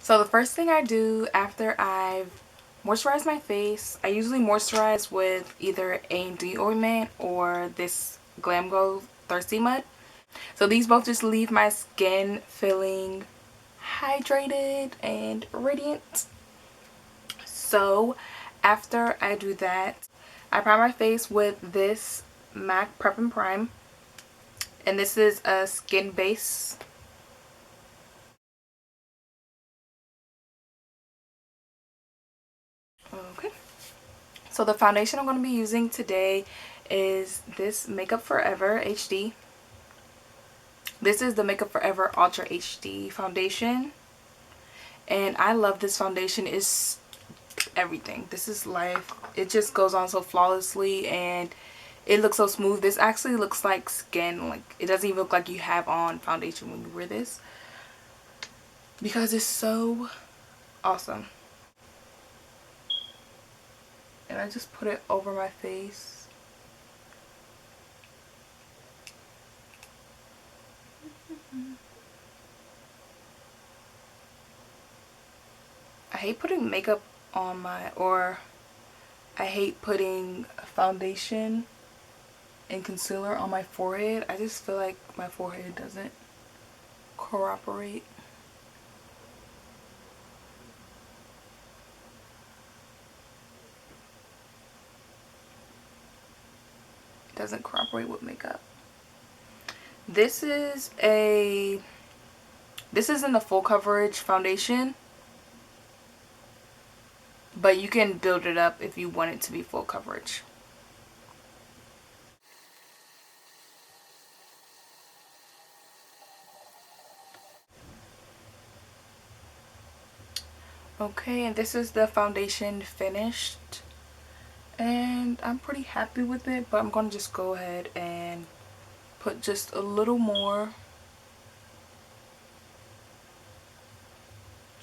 So the first thing I do after I've moisturized my face, I usually moisturize with either A&D ointment or this Glam Glow Thirsty Mud. So these both just leave my skin feeling hydrated and radiant. So after I do that, I prime my face with this MAC Prep+Prime. And this is a skin base. Okay. So the foundation I'm going to be using today is this Makeup Forever HD. This is the Makeup Forever Ultra HD foundation. And I love this foundation. It's everything. This is life. It just goes on so flawlessly and it looks so smooth. This actually looks like skin. Like, it doesn't even look like you have on foundation when you wear this, because it's so awesome. And I just put it over my face. I hate putting makeup on my, or I hate putting foundation and concealer on my forehead. I just feel like my forehead doesn't cooperate. It doesn't cooperate with makeup. This isn't a full coverage foundation, but you can build it up if you want it to be full coverage. Okay, and this is the foundation finished. And I'm pretty happy with it, but I'm going to just go ahead and put just a little more,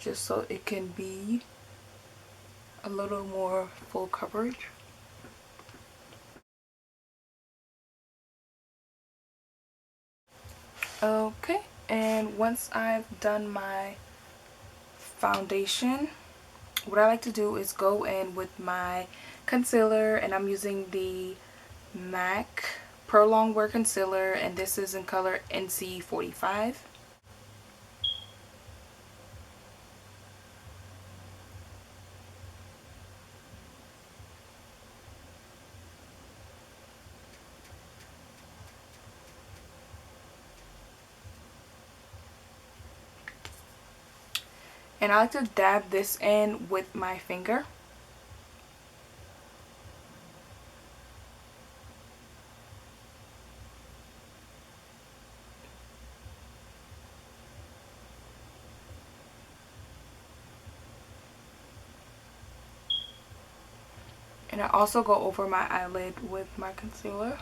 just so it can be a little more full coverage. Okay, and once I've done my foundation, what I like to do is go in with my concealer, and I'm using the MAC Pro Longwear Concealer, and this is in color NC45. And I like to dab this in with my finger. And I also go over my eyelid with my concealer.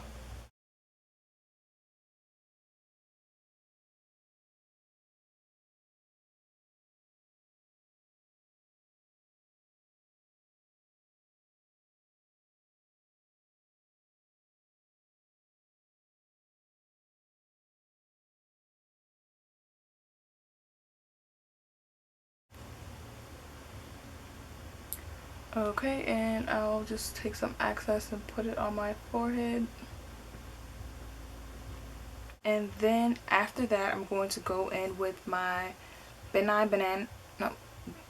Okay, and I'll just take some excess and put it on my forehead. And then after that, I'm going to go in with my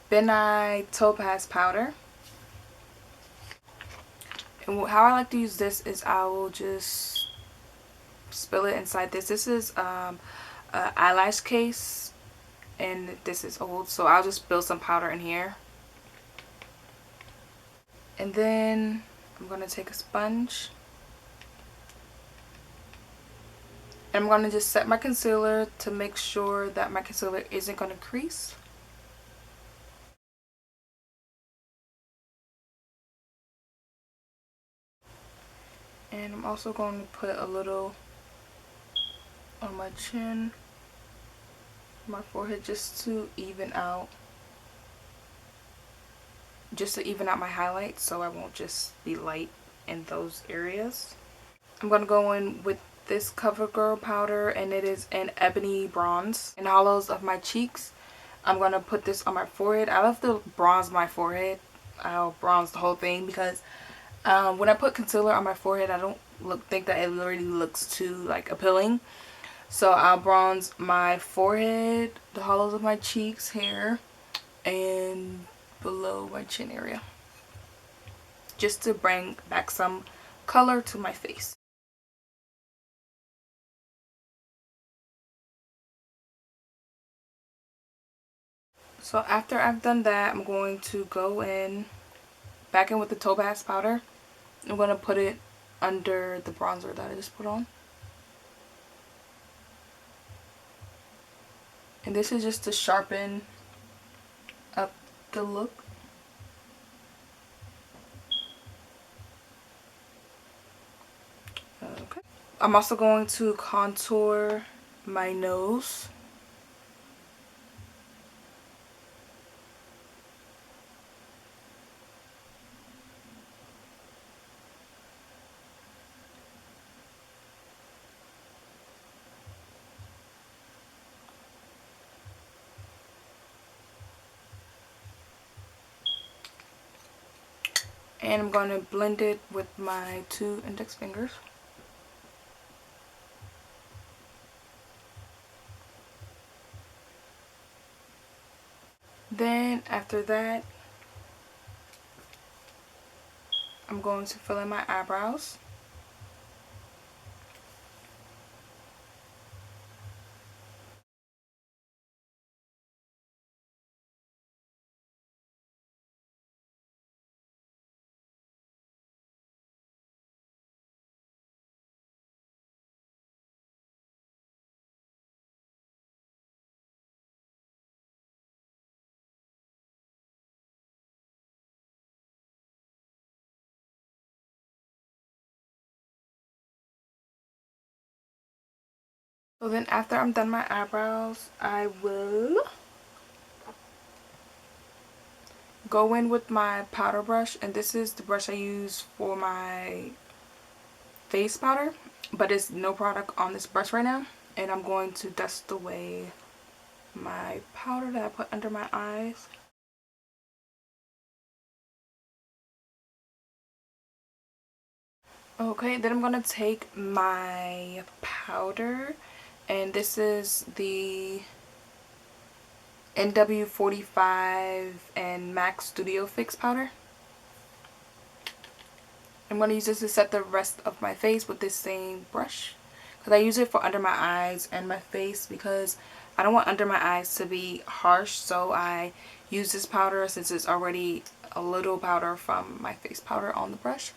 Nye Topaz powder. And how I like to use this is I will just spill it inside this. This is an eyelash case, and this is old, so I'll just spill some powder in here. And then I'm going to take a sponge, and I'm going to just set my concealer to make sure that my concealer isn't going to crease. And I'm also going to put a little on my chin, my forehead, just to even out my highlights, so I won't just be light in those areas. I'm going to go in with this CoverGirl powder, and it is an Ebony bronze. In the hollows of my cheeks, I'm going to put this on my forehead. I love to bronze my forehead. I'll bronze the whole thing because when I put concealer on my forehead, I don't think that it really looks too like appealing. So I'll bronze my forehead, the hollows of my cheeks, hair, and below my chin area, just to bring back some color to my face. So after I've done that, I'm going to go back in with the Topaz powder. I'm going to put it under the bronzer that I just put on. And this is just to sharpen up the look. Okay. I'm also going to contour my nose. And I'm going to blend it with my 2 index fingers. Then after that, I'm going to fill in my eyebrows. So then after I'm done my eyebrows, I will go in with my powder brush, and this is the brush I use for my face powder, but it's no product on this brush right now. And I'm going to dust away my powder that I put under my eyes. Okay, then I'm going to take my powder, and this is the NW45 and MAC Studio Fix powder. I'm going to use this to set the rest of my face with this same brush, because I use it for under my eyes and my face because I don't want under my eyes to be harsh, so I use this powder since it's already a little powder from my face powder on the brush.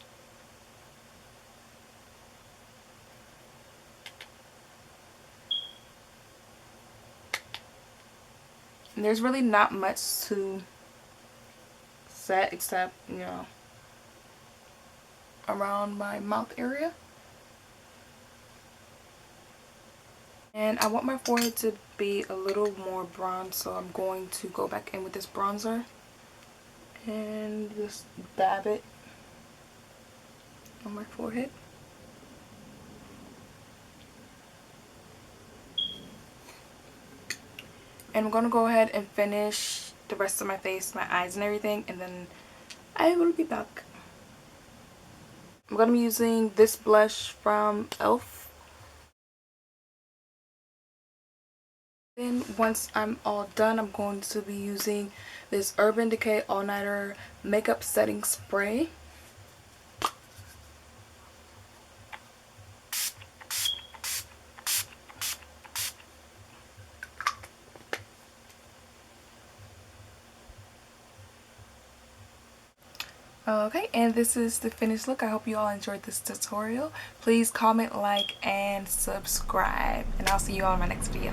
And there's really not much to set except, you know, around my mouth area. And I want my forehead to be a little more bronze, so I'm going to go back in with this bronzer and just dab it on my forehead. And I'm going to go ahead and finish the rest of my face, my eyes and everything, and then I will be back. I'm going to be using this blush from e.l.f. Then once I'm all done, I'm going to be using this Urban Decay All Nighter Makeup Setting Spray. Okay, and this is the finished look. I hope you all enjoyed this tutorial. Please comment, like, and subscribe. And I'll see you all in my next video.